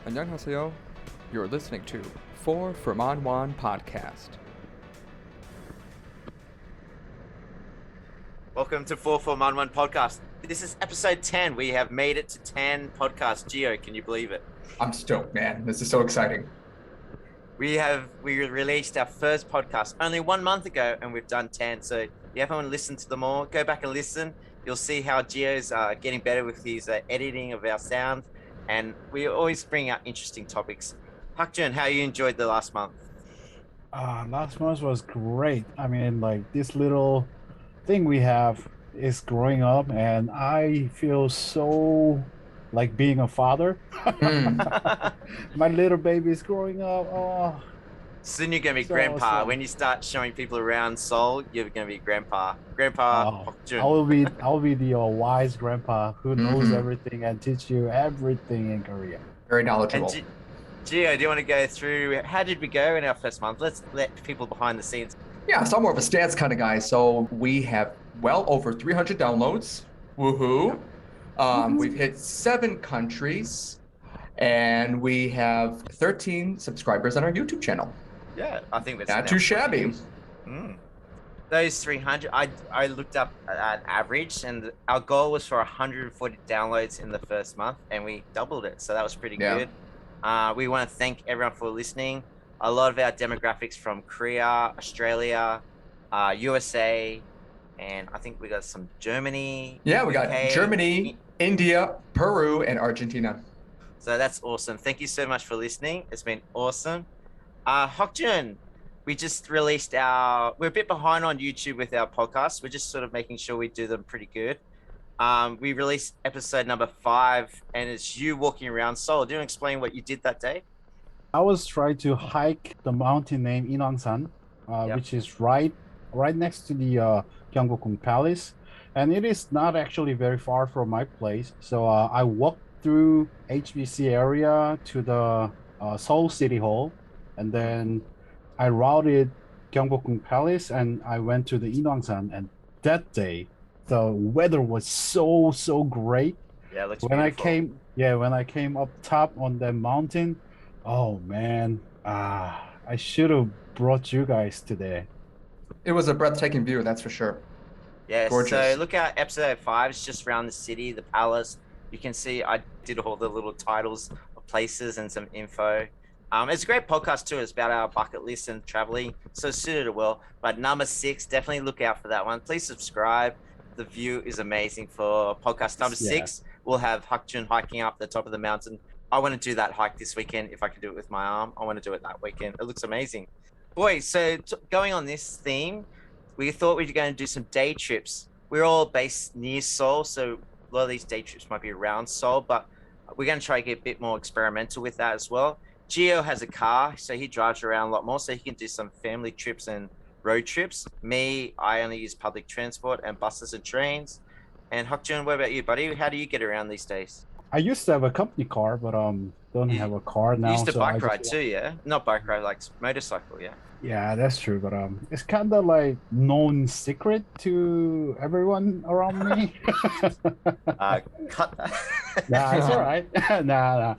안녕하세요. You're listening to 4 from On One podcast. Welcome to 441 podcast. This is episode 10. We have made it to 10 podcasts. Gio, can you believe it? I'm stoked, man. This is so exciting. We released our first podcast only 1 month ago, and we've done 10. So if you haven't listened to them all, go back and listen. You'll see how Gio's getting better with his editing of our sound, and we always bring out interesting topics. Hyukjun, how you enjoyed the last month? Last month was great. I mean, like this little thing we have is growing up, and I feel so like being a father. My little baby is growing up. Oh, Soon you're going to be so grandpa. awesome. When you start showing people around Seoul, you're going to be grandpa. Grandpa Hyukjun. I will be the wise grandpa who knows everything and teach you everything in Korea. Very And knowledgeable. Gio, do you want to go through how did we go in our first month? Let's let people behind the scenes. Yeah, so I'm more of a stats kind of guy. So we have well over 300 downloads. Woohoo. We've hit 7 countries, and we have 13 subscribers on our YouTube channel. Yeah, I think that's Not too shabby. Those 300, I looked up an average, and our goal was for 140 downloads in the first month, and we doubled it. So that was pretty Yeah. good. We want to thank everyone for listening. A lot of our demographics from Korea, Australia, USA, and I think we got some Germany. Yeah, we got UK. Germany, India, Peru, and Argentina. So that's awesome. Thank you so much for listening. It's been awesome. Hyukjun, we just released we're a bit behind on YouTube with our podcast. We're just sort of making sure we do them pretty good. We released episode number 5, and it's you walking around Seoul. Do you want to explain what you did that day? I was trying to hike the mountain named Inwangsan, which is right next to the Gyeongbokgung Palace, and it is not actually very far from my place. So I walked through HBC area to the Seoul City Hall, and then I routed Gyeongbokgung Palace, and I went to the Inwangsan. And that day, the weather was so great. Yeah, it looks When beautiful. when I came up top on that mountain, oh man, I should have brought you guys today. It was a breathtaking view, that's for sure. Yeah, Gorgeous. so look at episode 5. It's just around the city, the palace. You can see I did all the little titles of places and some info. It's a great podcast too. It's about our bucket list and traveling, so it suited it well. But number 6, definitely look out for that one. Please subscribe. The view is amazing for podcast number 6. We'll have Hyukjun hiking up the top of the mountain. I want to do that hike this weekend. If I can do it with my arm, I want to do it that weekend. It looks amazing. Boys, so going on this theme, we thought we were going to do some day trips. We're all based near Seoul, so a lot of these day trips might be around Seoul, but we're going to try to get a bit more experimental with that as well. Gio has a car, so he drives around a lot more, so he can do some family trips and road trips. Me, I only use public transport and buses and trains. And Hyukjun, what about you, buddy? How do you get around these days? I used to have a company car, but don't have a car now. You used to so I bike just ride too, yeah? Not bike ride, like motorcycle, yeah? Yeah, that's true, but it's kind of like known secret to everyone around me. Cut that. Nah, it's all right. nah,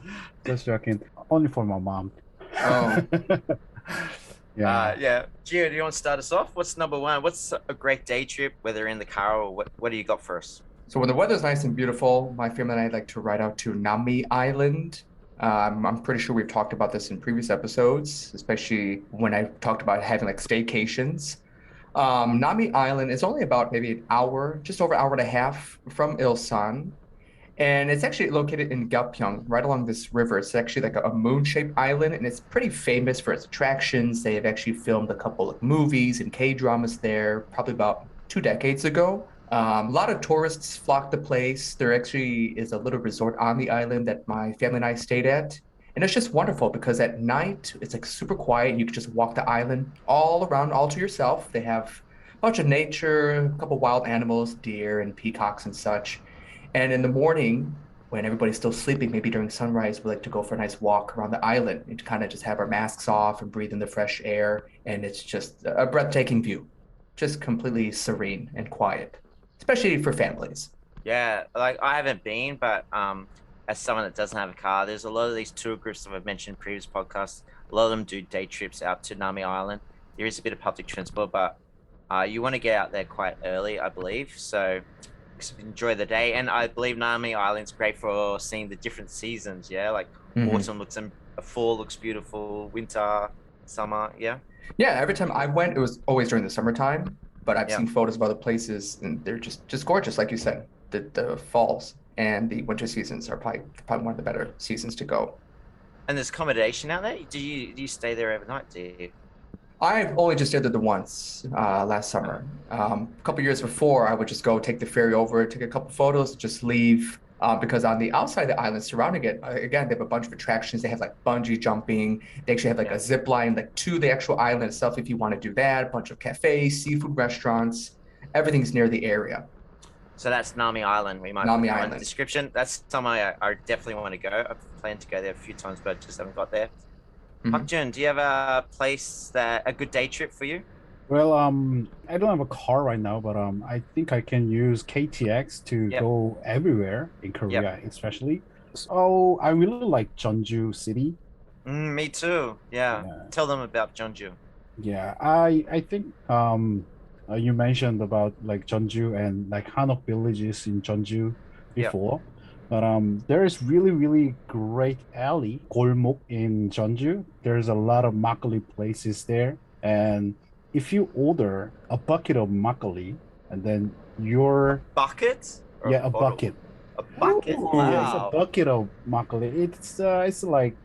just joking. Only for my mom. Oh, Yeah. Gio, do you want to start us off? What's number 1? What's a great day trip, whether in the car or what do you got for us? so when the weather's nice and beautiful, my family and I like to ride out to Nami Island. I'm pretty sure we've talked about this in previous episodes, especially when I talked about having like staycations. Nami Island is only about maybe an hour, just over an hour and a half from Ilsan. And it's actually located in Gyeopyeong, right along this river. It's actually like a moon-shaped island, and it's pretty famous for its attractions. They have actually filmed a couple of movies and K-dramas there, probably about 2 decades ago. A lot of tourists flock the place. There actually is a little resort on the island that my family and I stayed at. And it's just wonderful because at night, it's like super quiet. You can just walk the island all around, all to yourself. They have a bunch of nature, a couple wild animals, deer and peacocks and such. And in the morning, when everybody's still sleeping, maybe during sunrise, we like to go for a nice walk around the island and kind of just have our masks off and breathe in the fresh air. And it's just a breathtaking view, just completely serene and quiet, especially for families. Yeah, like I haven't been, but as someone that doesn't have a car, there's a lot of these tour groups that I've mentioned in previous podcasts. A lot of them do day trips out to Nami Island. There is a bit of public transport, but you want to get out there quite early, I believe. So enjoy the day. And I believe Nami Island's great for seeing the different seasons. Yeah, like autumn looks and fall looks beautiful, winter, summer. Yeah. Yeah, every time I went, it was always during the summertime. But I've seen photos of other places, and they're just gorgeous, like you said. The falls and the winter seasons are probably one of the better seasons to go. And there's accommodation out there. Do you stay there overnight? Do you? I've only just did it the once last summer. A couple years before, I would just go take the ferry over, take a couple photos, just leave. Because on the outside of the island surrounding it, again, they have a bunch of attractions. They have like bungee jumping. They actually have like a zip line like to the actual island itself if you want to do that. A bunch of cafes, seafood restaurants. Everything's near the area. So that's Nami Island. We might Nami put that in Island. the description. That's somewhere I definitely want to go. I've planned to go there a few times, but just haven't got there. Hyukjun, do you have a place a good day trip for you? Well, I don't have a car right now, but I think I can use KTX to go everywhere in Korea, especially. So I really like Jeonju City. Me too. Yeah. Tell them about Jeonju. Yeah, I think you mentioned about like Jeonju and like Hanok villages in Jeonju before. But there is really great alley, Golmok in Jeonju. There's a lot of makgeolli places there, and if you order a bucket of makgeolli, and then your bucket, a bucket. A bucket. Wow. Wow. Yeah, it's a bucket of makgeolli. It's like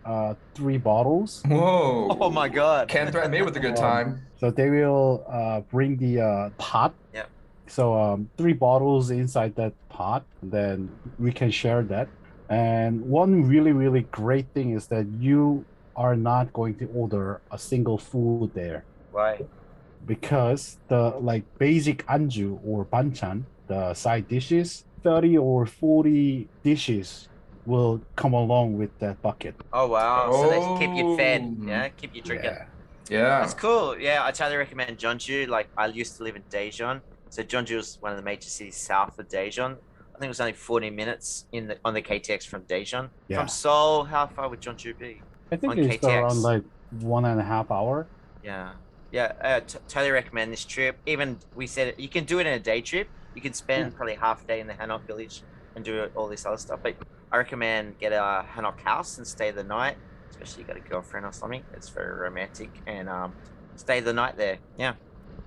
3 bottles. Whoa! Oh my God! Can't threaten me with a good time. So they will bring the pot. Yeah. So 3 bottles inside that pot, then we can share that. And one really great thing is that you are not going to order a single food there. Why? Because the like basic anju or banchan, the side dishes, 30 or 40 dishes will come along with that bucket. Oh wow! So they keep you fed, keep you drinking. Yeah. That's cool. Yeah, I totally recommend Jeonju. Like I used to live in Daejeon, so Jeonju is one of the major cities south of Daejeon. I think it was only 40 minutes on the KTX from Daejeon. Yeah. From Seoul, how far would Jeonju be? I think on it's KTX? around like 1.5 hours. Yeah, totally recommend this trip. Even we said you can do it in a day trip. You can spend probably half a day in the Hanok village and do all this other stuff. But I recommend get a Hanok house and stay the night. Especially you got a girlfriend or something. It's very romantic and stay the night there. Yeah.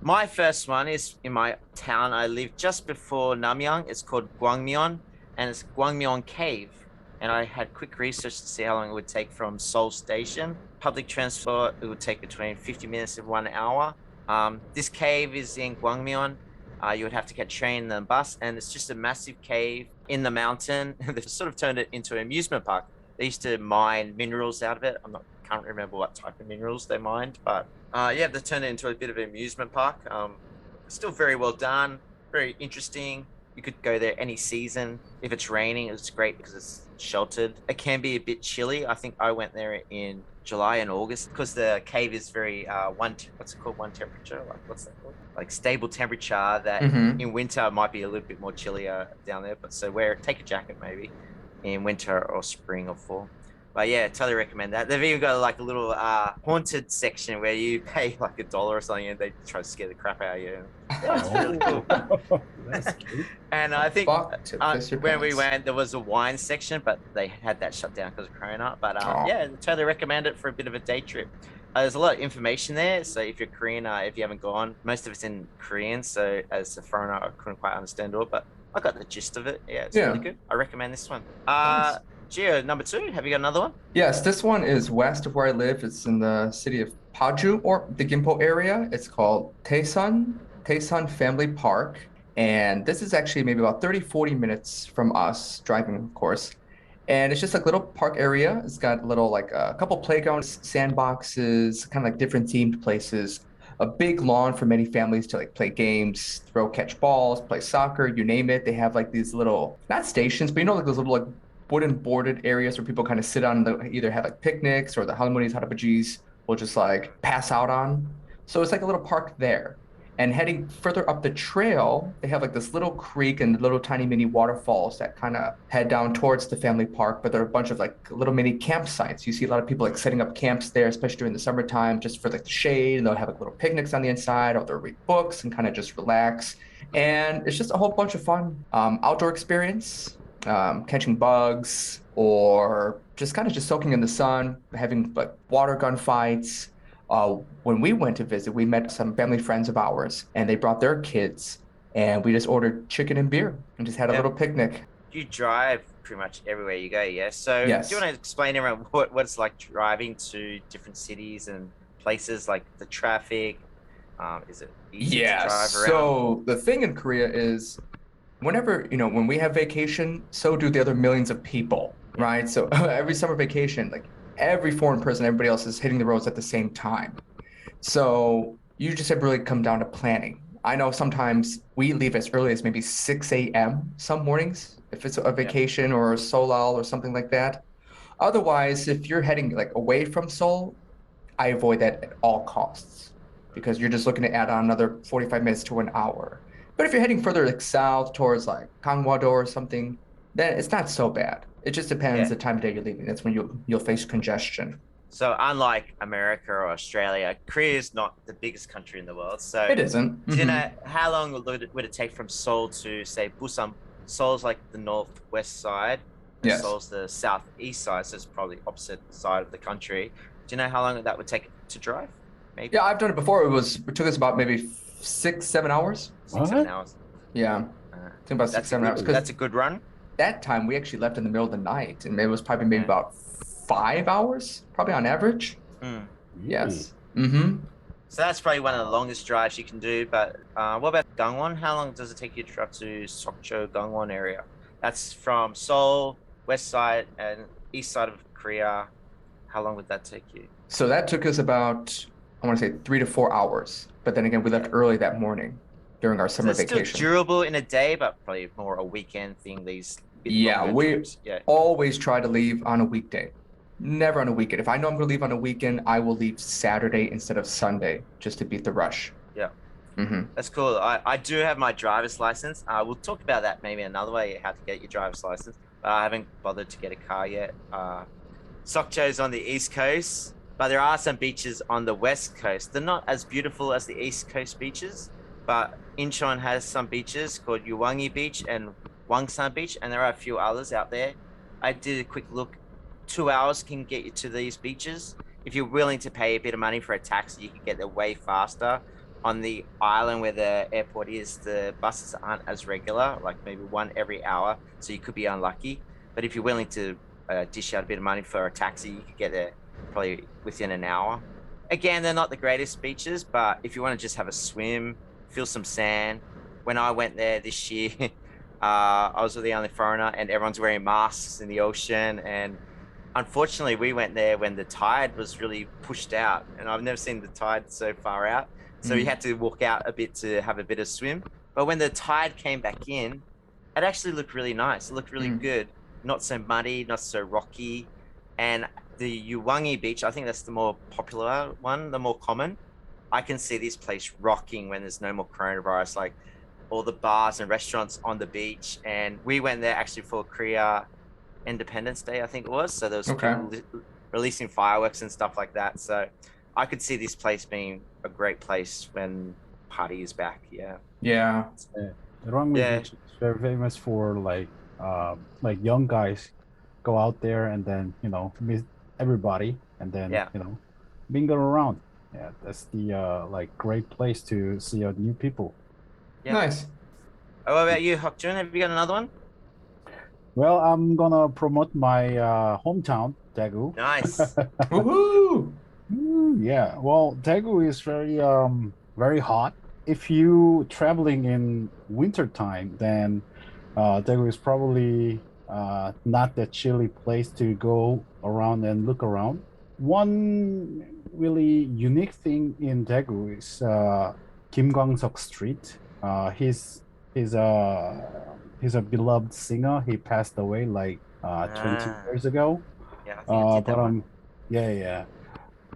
My first one is in my town. I live just before Namyang. It's called Gwangmyeong, and it's Gwangmyeong Cave. And I had quick research to see how long it would take from Seoul Station. Public transport, it would take between 50 minutes and 1 hour. This cave is in Gwangmyeong. You would have to catch train and then bus, and it's just a massive cave in the mountain. They've sort of turned it into an amusement park. They used to mine minerals out of it. Can't remember what type of minerals they mined, but they turned it into a bit of an amusement park. Still very well done, very interesting. You could go there any season. If it's raining, it's great because it's sheltered. It can be a bit chilly. I think I went there in July and August because the cave is very one temperature. Like what's that called? Like stable temperature. That in winter might be a little bit more chillier down there. But so take a jacket maybe in winter or spring or fall. But yeah, totally recommend that. They've even got like a little haunted section where you pay like $1 or something and they try to scare the crap out of you. Yeah, it's really cool. That's cute. And I think when we went, there was a wine section, but they had that shut down because of Corona. But totally recommend it for a bit of a day trip. There's a lot of information there. So if you're Korean, if you haven't gone, most of it's in Korean. So as a foreigner, I couldn't quite understand all, but I got the gist of it. Yeah, it's really good. I recommend this one. Nice. Gio, number 2, have you got another one? Yes, this one is west of where I live. It's in the city of Paju or the Gimpo area. It's called Taesan Family Park. And this is actually maybe about 30-40 minutes from us, driving, of course. And it's just like a little park area. It's got little like a couple playgrounds, sandboxes, kind of like different themed places. A big lawn for many families to like play games, catch balls, play soccer, you name it. They have like these little, not stations, but like those little like wooden boarded areas where people kind of sit on, either have like picnics or the halmoni's, harapajis will just like pass out on. So it's like a little park there. And heading further up the trail, they have like this little creek and little tiny mini waterfalls that kind of head down towards the family park. But there are a bunch of like little mini campsites. You see a lot of people like setting up camps there, especially during the summertime, just for like the shade. And they'll have like little picnics on the inside, or they'll read books and kind of just relax. And it's just a whole bunch of fun outdoor experience, catching bugs or just kind of just soaking in the sun, having like water gun fights. When we went to visit, we met some family friends of ours, and they brought their kids, and we just ordered chicken and beer and just had a little picnic. You drive pretty much everywhere you go, yeah? So Yes. do you want to explain everyone what it's like driving to different cities and places, like the traffic? Is it easy to drive around? So the thing in Korea is whenever, when we have vacation, so do the other millions of people, right? So every summer vacation, like every foreign person, everybody else is hitting the roads at the same time. So you just have really come down to planning. I know sometimes we leave as early as maybe 6 a.m. some mornings, if it's a vacation or a Solal or something like that. Otherwise, if you're heading like away from Seoul, I avoid that at all costs because you're just looking to add on another 45 minutes to an hour. But if you're heading further like south towards like Gangwon or something, then it's not so bad. It just depends the time of day you're leaving. That's when you'll face congestion. So unlike America or Australia, Korea is not the biggest country in the world. So it isn't. Do you know how long would it take from Seoul to say Busan? Seoul's like the northwest side. Yes. Seoul's the southeast side, so it's probably opposite side of the country. Do you know how long that would take to drive? Maybe. Yeah, I've done it before. It took us about maybe 6-7 hours. 6-7 hours. Yeah. I think about 6-7 hours. That's a good run. That time we actually left in the middle of the night, and it was probably maybe about 5 hours, probably on average. Yes. So that's probably one of the longest drives you can do. But what about Gangwon? How long does it take you to drive to Sokcho, Gangwon area? That's from Seoul, west side, and east side of Korea. How long would that take you? So that took us about, I want to say 3 to 4 hours. But then again, we left early that morning during our summer vacation. Still durable in a day, but probably more a weekend thing. We always try to leave on a weekday. Never on a weekend. If I know I'm going to leave on a weekend, I will leave Saturday instead of Sunday just to beat the rush. Yeah. That's cool. I do have my driver's license. We'll talk about that maybe another way, how to get your driver's license. But I haven't bothered to get a car yet. Sokcho's on the east coast, but there are some beaches on the west coast. They're not as beautiful as the east coast beaches, but Incheon has some beaches called Eurwangni Beach and Wangsan Beach, and there are a few others out there. I did a quick look. 2 hours can get you to these beaches. If you're willing to pay a bit of money for a taxi, you can get there way faster. On the island where the airport is, the buses aren't as regular, like maybe one every hour, so you could be unlucky. But if you're willing to dish out a bit of money for a taxi, you could get there probably within an hour. Again, they're not the greatest beaches, but if you want to just have a swim, feel some sand. When I went there this year, I was the only foreigner, and everyone's wearing masks in the ocean. And unfortunately, we went there when the tide was really pushed out, and I've never seen the tide so far out. So we had to walk out a bit to have a bit of swim. But when the tide came back in, it actually looked really nice. It looked really good. Not so muddy, not so rocky. And the Eurwangni Beach, I think that's the more popular one, the more common. I can see this place rocking when there's no more coronavirus, like all the bars and restaurants on the beach. And we went there actually for Korea Independence Day, I think it was. So there was people releasing fireworks and stuff like that. So I could see this place being a great place when party is back. Eurwangni Beach is very famous for like young guys go out there and then meet everybody and then mingle around. Yeah, that's the great place to see new people. Nice. What about you, Hyukjun? Have you got another one? Well, I'm gonna promote my hometown, Daegu. Nice. Woohoo! Yeah. Well, Daegu is very hot. If you traveling in winter time, then Daegu is probably not that chilly place to go around and look around. One really unique thing in Daegu is Kim Gwang-Seok Street. He's a beloved singer. He passed away like 20 years ago. Yeah, I think I did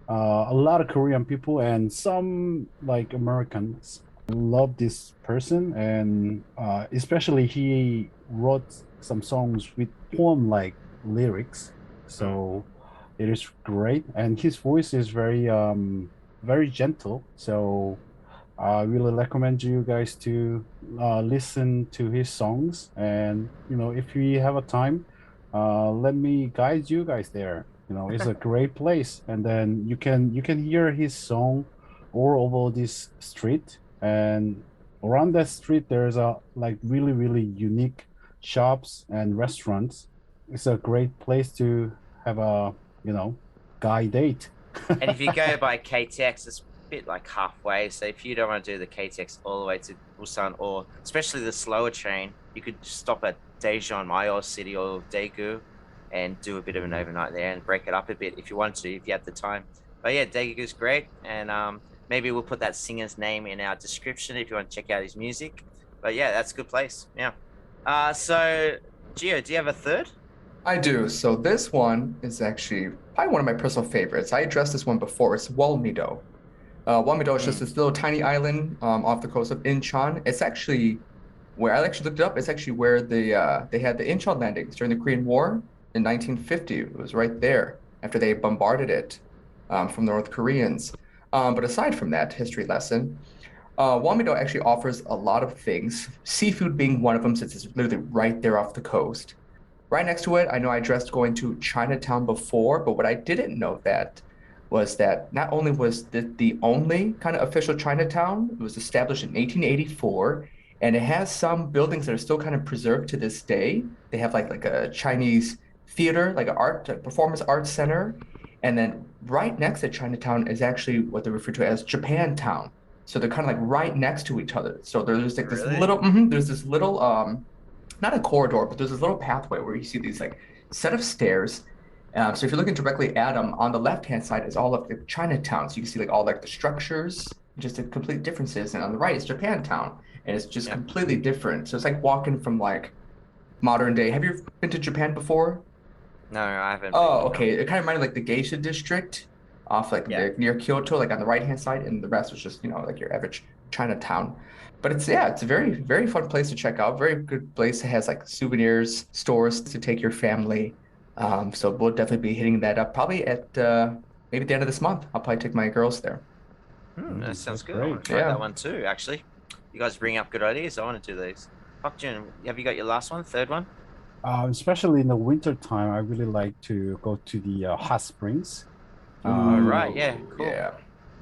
a lot of Korean people and some like Americans love this person, and especially he wrote some songs with poem-like lyrics. So it is great, and his voice is very gentle. So I really recommend you guys to listen to his songs. And if we have a time, let me guide you guys there. It's a great place, and then you can hear his song all over this street. And around that street, there's a like really unique shops and restaurants. It's a great place to have a guy date. And if you go by KTX, it's a bit like halfway. So if you don't want to do the KTX all the way to Busan, or especially the slower train, you could stop at Daejeon, my old city, or Daegu, and do a bit of an overnight there and break it up a bit if you want to, if you have the time. But yeah, Daegu's great, and maybe we'll put that singer's name in our description if you want to check out his music. But yeah, that's a good place. Yeah. So Gio, do you have a third? I do. So this one is actually probably one of my personal favorites. I addressed this one before. It's Wolmido. Wolmido is just this little tiny island off the coast of Incheon. It's actually where I actually looked it up. It's actually where they had the Incheon landings during the Korean War in 1950. It was right there after they bombarded it from the North Koreans. But aside from that history lesson, Wolmido actually offers a lot of things, seafood being one of them, since it's literally right there off the coast. Right next to it, I know I addressed going to Chinatown before, but what I didn't know that was that not only was the only kind of official Chinatown, it was established in 1884, and it has some buildings that are still kind of preserved to this day. They have like a Chinese theater, like a performance arts center, and then right next to Chinatown is actually what they refer to as Japantown. So they're kind of like right next to each other. So there's like this Really? little, there's this little not a corridor, but there's this little pathway where you see these like set of stairs. So if you're looking directly at them, on the left-hand side is all of the Chinatown. So you can see like all like the structures, just the complete differences. And on the right is Japantown, and it's just completely different. So it's like walking from like modern day. Have you been to Japan before? No, I haven't. Oh, okay. It kind of reminded like the Geisha district off like near Kyoto, like on the right-hand side, and the rest was just, like your average Chinatown. But it's a very fun place to check out. Very good place. It has like souvenirs, stores to take your family. So we'll definitely be hitting that up probably at maybe the end of this month. I'll probably take my girls there. That sounds good. great. I want to try that one too, actually. You guys bring up good ideas. I want to do these. Hyukjun, have you got your last one, third one? Especially in the winter time, I really like to go to the hot springs. Right, yeah, cool.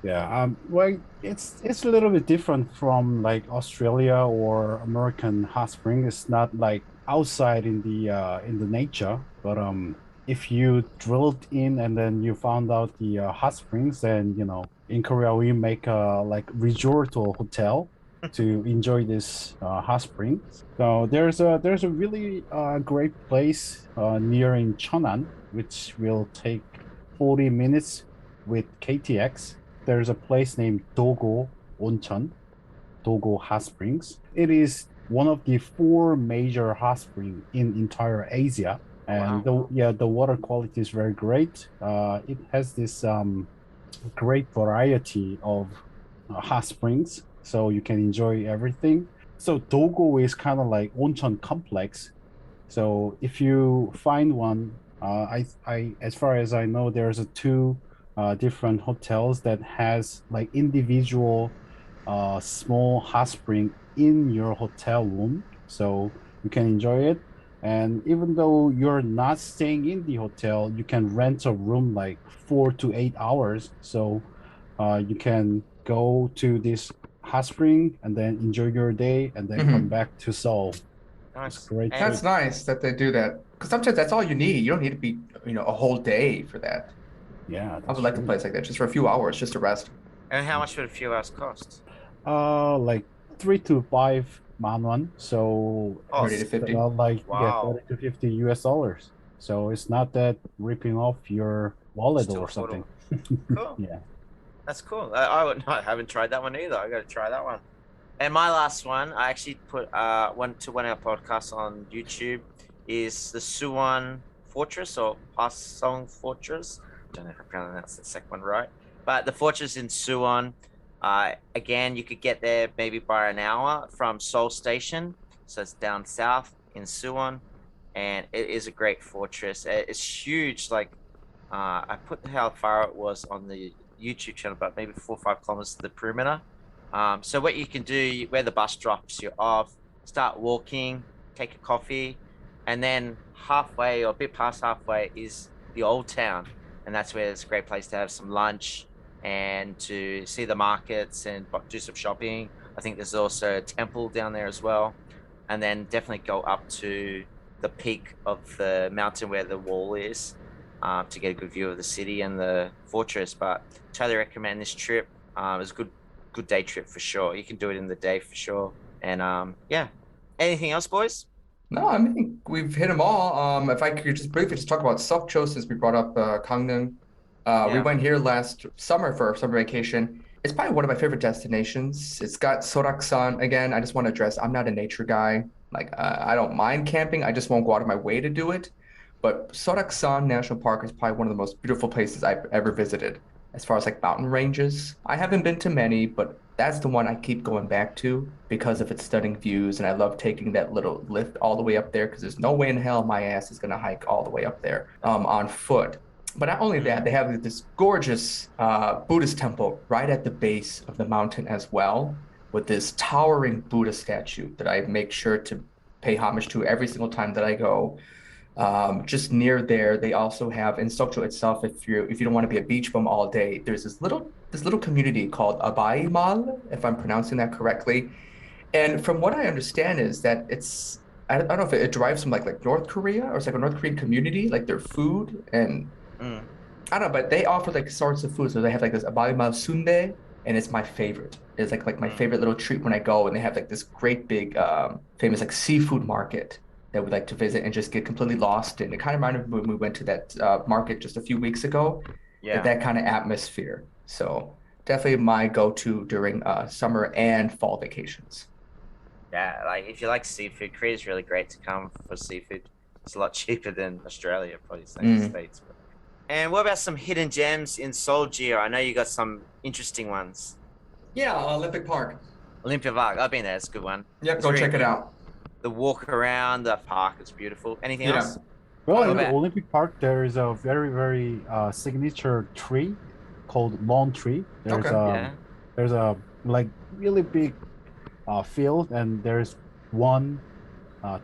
Yeah. Well, it's a little bit different from like Australia or American hot spring. It's not like outside in the nature, but if you drilled in and then you found out the hot springs, then in Korea we make a like resort or hotel to enjoy this hot springs. So there's a really great place near in Cheonan, which will take 40 minutes with KTX. There's a place named Dongho Oncheon, Dongho Hot Springs. It is one of the 4 major hot springs in entire Asia, and the water quality is very great. It has this great variety of hot springs, so you can enjoy everything. So Daegu is kind of like Oncheon complex. So if you find one, I as far as I know, there's 2 different hotels that has like individual small hot spring in your hotel room, so you can enjoy it. And even though you're not staying in the hotel, you can rent a room like 4 to 8 hours. So you can go to this hot spring and then enjoy your day and then come back to Seoul. Nice. It's great. That's nice that they do that, because sometimes that's all you need. You don't need to be, a whole day for that. Yeah, I would like a place like that just for a few hours, just to rest. And how much would a few hours cost? Like 3 to 5 man. So 30 to 50. like Wow. 30 to 50 US dollars. So it's not that ripping off your wallet Still or something. Cool. Yeah. That's cool. I haven't tried that one either. I got to try that one. And my last one, I actually put one of our podcasts on YouTube, is the Suwon Fortress, or Hwasong Fortress. Don't know if I pronounced the second one right, but the fortress in Suwon. Again, you could get there maybe by an hour from Seoul Station, so it's down south in Suwon, and it is a great fortress. It's huge. Like I put how far it was on the YouTube channel, but maybe 4 or 5 kilometers to the perimeter. So what you can do, where the bus drops you off, start walking, take a coffee, and then halfway or a bit past halfway is the old town, and that's where it's a great place to have some lunch and to see the markets and do some shopping. I think there's also a temple down there as well, and then definitely go up to the peak of the mountain where the wall is, to get a good view of the city and the fortress. But totally recommend this trip. It's a good day trip for sure. You can do it in the day for sure. And yeah, anything else, boys? No, I mean we've hit them all. If I could just briefly just talk about Sokcho since we brought up Gangneung. We Yeah. went here last summer for summer vacation. It's probably one of my favorite destinations. It's got Soraksan. Again, I just want to address, I'm not a nature guy. Like, I don't mind camping. I just won't go out of my way to do it. But Soraksan National Park is probably one of the most beautiful places I've ever visited. As far as like mountain ranges, I haven't been to many, but that's the one I keep going back to because of its stunning views. And I love taking that little lift all the way up there because there's no way in hell my ass is going to hike all the way up there on foot. But not only that, they have this gorgeous Buddhist temple right at the base of the mountain as well, with this towering Buddha statue that I make sure to pay homage to every single time that I go. Just near there, they also have in Sokcho itself, if you don't want to be a beach bum all day, there's this little community called Abaimal, if I'm pronouncing that correctly. And from what I understand is that I don't know if it derives from like North Korea or it's like a North Korean community, like their food and I don't know, but they offer like sorts of food. So they have like this abaimal sundae, and it's my favorite. It's like my favorite little treat when I go, and they have like this great big famous like seafood market that we like to visit and just get completely lost in. It kind of reminded me when we went to that market just a few weeks ago. Yeah. That kind of atmosphere. So definitely my go-to during summer and fall vacations. Yeah, like if you like seafood, Korea's really great to come for seafood. It's a lot cheaper than Australia, probably the States. And what about some hidden gems in Seoul, Gio? I know you got some interesting ones. Yeah, Olympic Park. Olympia Park, I've been there. It's a good one. Yep, It's go very check it good. out. The walk around the park is beautiful. Anything Yeah. else? Well, in What the about- Olympic Park, there is a very signature tree called lawn tree. There's Okay. Yeah. there's a like really big field, and there's one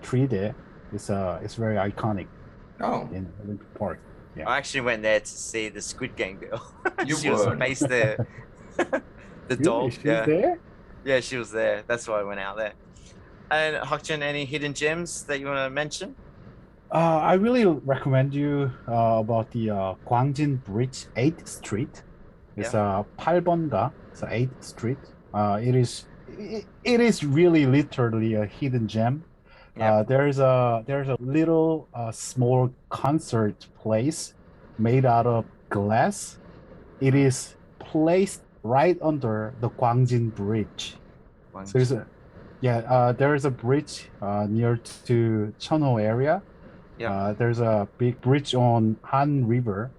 tree there. It's very iconic Oh, in Olympic Park. Yeah. I actually went there to see the Squid Game girl. You She was would. based there. The Really? doll. She's Yeah. there? Yeah, she was there. That's why I went out there. And Hyukjun, any hidden gems that you want to mention? I really recommend you about the Gwangjin Bridge 8th Street. It's 8번가, it's 8th Street. It is really literally a hidden gem. Yeah. There's a little small concert place made out of glass. It is placed right under the Gwangjin Bridge. So there is a bridge near to Cheonho area. Yeah. There's a big bridge on Han River.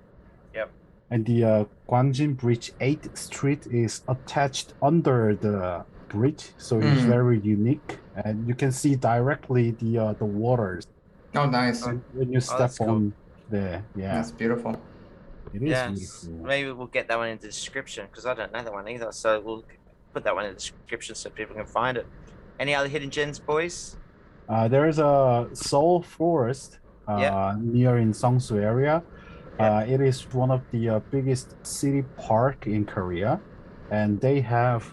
Yep. And the Gwangjin Bridge 8th Street is attached under the bridge, so it's very unique, and you can see directly the waters oh, nice. when you step that's cool. on there. Yeah, That's beautiful. it is Yes. beautiful. Maybe we'll get that one in the description because I don't know that one either. So we'll put that one in the description so people can find it. Any other hidden gems, boys? There is a Seoul Forest near in Songsu area. It is one of the biggest city park in Korea, and they have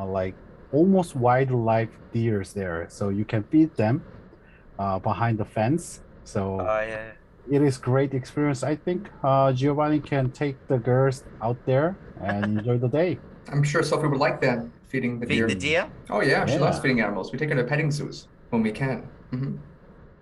like almost wildlife deers there, so you can feed them behind the fence. So Oh yeah. it is great experience. I think Giovanni can take the girls out there and enjoy the day. I'm sure Sophie would like that, feeding the Feed deer. the deer. Oh yeah, she loves Yeah. feeding animals. We take her to petting zoos when we can.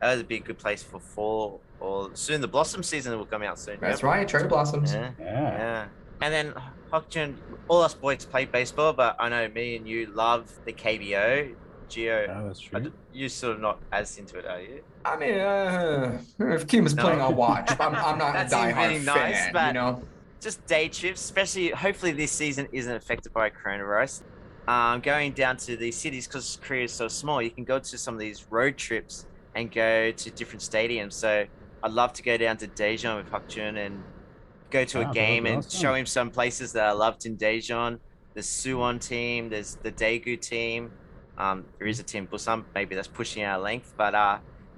That would be a good place for fall or soon. The blossom season will come out soon. That's yep. right, cherry blossoms. Yeah. Yeah. Yeah. And then Hyukjun, all us boys play baseball, but I know me and you love the KBO. Gio, That's true. you're sort of not as into it, are you? I mean, if Kim is playing, I'll watch. I'm not a That seems diehard really nice, fan, but- you know. just day trips, especially hopefully this season isn't affected by coronavirus. Going down to these cities because Korea is so small, you can go to some of these road trips and go to different stadiums. So I'd love to go down to Daejeon with Hyukjun and go to a Ah, that would game be and show awesome. him some places that I loved in Daejeon. The Suwon team, there's the Daegu team. There is a team Busan, maybe that's pushing our length, but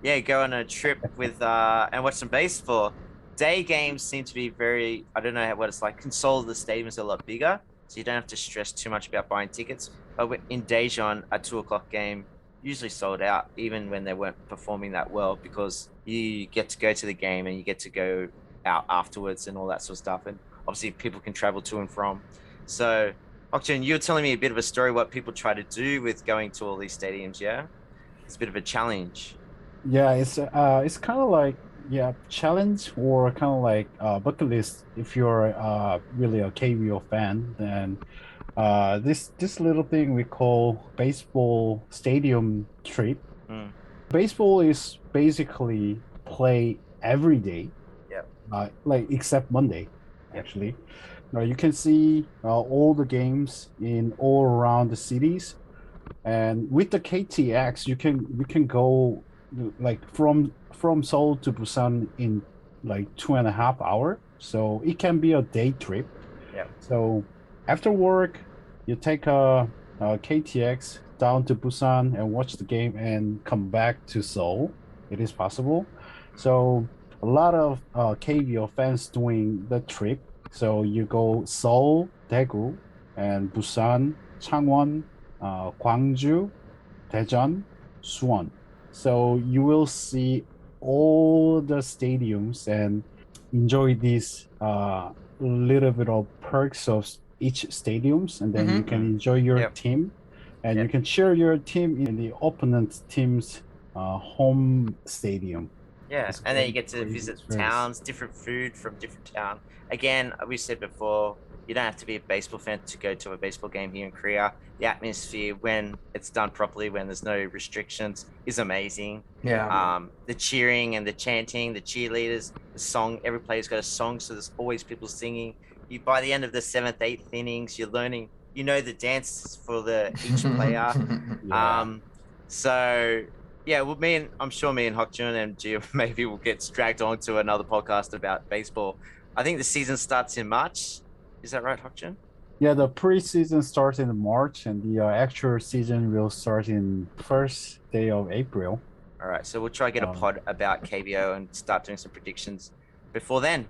yeah, go on a trip with and watch some baseball. Day games seem to be very, I don't know what it's like. Console the stadiums are a lot bigger, so you don't have to stress too much about buying tickets. But in Daejeon, a 2 o'clock game usually sold out, even when they weren't performing that well, because you get to go to the game and you get to go out afterwards and all that sort of stuff. And obviously, people can travel to and from. So, Okjun, you were telling me a bit of a story what people try to do with going to all these stadiums. Yeah, it's a bit of a challenge. Yeah, it's kind of like challenge or kind of like bucket list if you're really a KBO fan, then this little thing we call baseball stadium trip. Mm. Baseball is basically play every day, Yep. like except Monday, Yep. actually. You can see all the games in all around the cities, and with the KTX, you can go like from Seoul to Busan in like 2.5 hours. So it can be a day trip. Yeah. So after work, you take a KTX down to Busan and watch the game and come back to Seoul. It is possible. So a lot of KBO fans doing the trip. So you go Seoul, Daegu, and Busan, Changwon, Gwangju, Daejeon, Suwon. So you will see all the stadiums and enjoy these little bit of perks of each stadiums, and then you can enjoy your Yep. team, and Yep. you can cheer your team in the opponent team's home stadium. Yeah, It's and then you very get to crazy. visit It's very towns, different food from different town. Again, we said before, you don't have to be a baseball fan to go to a baseball game here in Korea. The atmosphere, when it's done properly, when there's no restrictions, is amazing. Yeah. The cheering and the chanting, the cheerleaders, the song. Every player's got a song, so there's always people singing. You by the end of the 7th, 8th innings, you're learning. You know the dances for each player. Yeah. So yeah, well, I'm sure me and Hokjun and Gio maybe will get dragged on to another podcast about baseball. I think the season starts in March. Is that right, Hokjun? Yeah, the preseason starts in March, and the actual season will start in first day of April. All right, so we'll try to get a pod about KBO and start doing some predictions before then.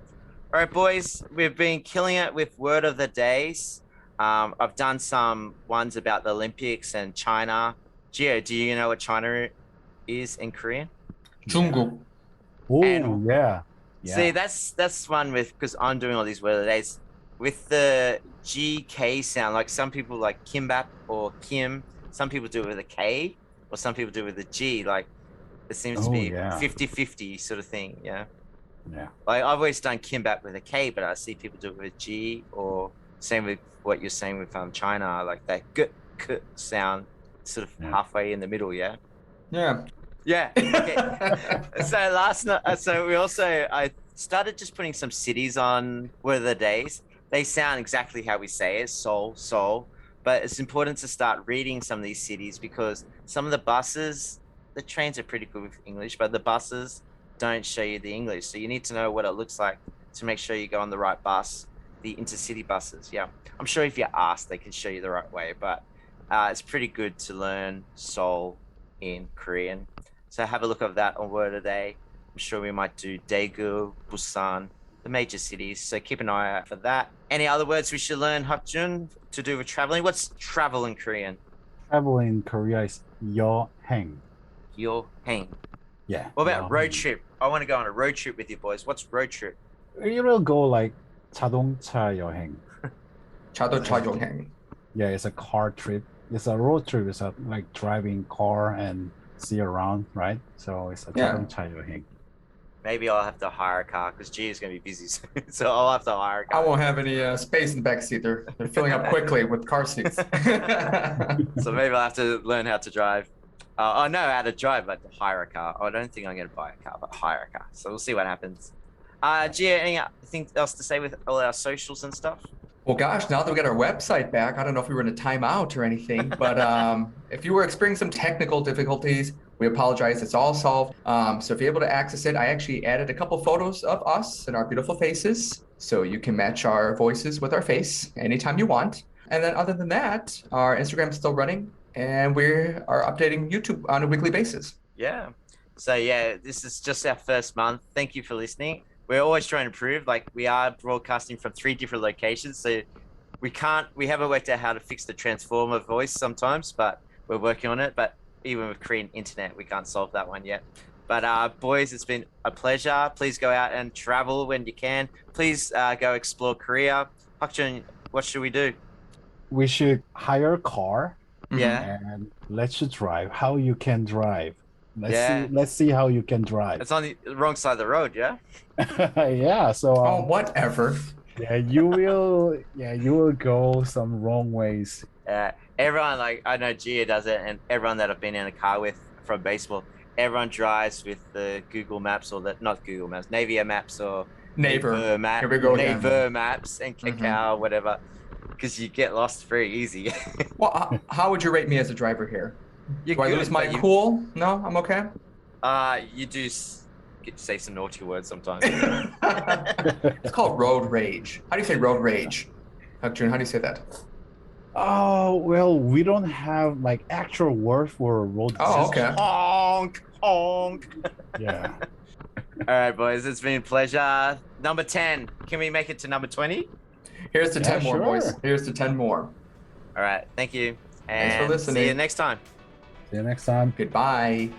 All right, boys, we've been killing it with word of the days. I've done some ones about the Olympics and China. Gio, do you know what China is in Korean? 중국. Oh, And- yeah. See, that's one with, because I'm doing all these word of the days with the GK sound. Like some people like kimbap or Kim. Some people do it with a K, or some people do it with a G. Like it seems to be 50-50 sort of thing. Yeah. Yeah. Like I've always done kimbap with a K, but I see people do it with a G, or same with what you're saying with China, like that k sound, sort of halfway in the middle. Yeah. Yeah. Yeah. Okay. So last night, I started just putting some cities on word of the days. They sound exactly how we say it, Seoul. But it's important to start reading some of these cities because some of the buses, the trains are pretty good with English, but the buses don't show you the English. So you need to know what it looks like to make sure you go on the right bus, the intercity buses. Yeah. I'm sure if you ask, they can show you the right way, but it's pretty good to learn Seoul in Korean. So have a look at that on Word of the Day. I'm sure we might do Daegu, Busan, the major cities. So keep an eye out for that. Any other words we should learn, Hyukjun, to do with traveling? What's travel in Korean? Travel in Korea is 여행. Yoheng. Yeah. What about 여행. road trip? I want to go on a road trip with you boys. What's road trip? It will go like 자동차 여행. 자동차 여행. Yeah, it's a car trip. It's a road trip. It's a, like driving car and see around, right? So it's a 자동차 여행. Maybe I'll have to hire a car because G is going to be busy soon. So I'll have to hire a car. I won't have any space in the back seat. They're filling up quickly with car seats. So maybe I'll have to learn how to drive. How to drive, but to hire a car. I don't think I'm going to buy a car, but hire a car. So we'll see what happens. Gia, anything else to say with all our socials and stuff? Well, gosh, now that we got our website back, I don't know if we were in a timeout or anything, but if you were experiencing some technical difficulties, we apologize. It's all solved. So if you're able to access it, I actually added a couple photos of us and our beautiful faces, so you can match our voices with our face anytime you want. And then other than that, our Instagram is still running, and we are updating YouTube on a weekly basis. Yeah. So yeah, this is just our first month. Thank you for listening. We're always trying to improve. Like, we are broadcasting from 3 different locations, so we haven't worked out how to fix the transformer voice sometimes, but we're working on it. But even with Korean internet, we can't solve that one yet. But boys, it's been a pleasure. Please go out and travel when you can. Please go explore Korea. Hyukjun, what should we do? We should hire a car Yeah. and let's drive. How you can drive. Yeah. Let's see how you can drive. It's on the wrong side of the road, yeah? Yeah, so Oh, whatever. yeah, you will go some wrong ways. Everyone, like, I know Gia does it, and everyone that I've been in a car with from baseball, everyone drives with the Google Maps, or not Google Maps, Navia Maps, or Neighbor. Here we go again. Neighbor Maps and Kakao, whatever, because you get lost very easy. Well, how would you rate me as a driver here? Do I lose my cool? No, I'm okay. You do say some naughty words sometimes. It's called road rage. How do you say road rage? Hyukjun, how do you say that? Oh, well, we don't have like actual word for road. Oh, okay. Honk, honk. Yeah. All right, boys, it's been a pleasure. Number 10. Can we make it to number 20? Here's to 10 more, sure. boys. Here's to 10 more. All right, thank you. Thanks for And listening. see you next time. See you next time. Goodbye.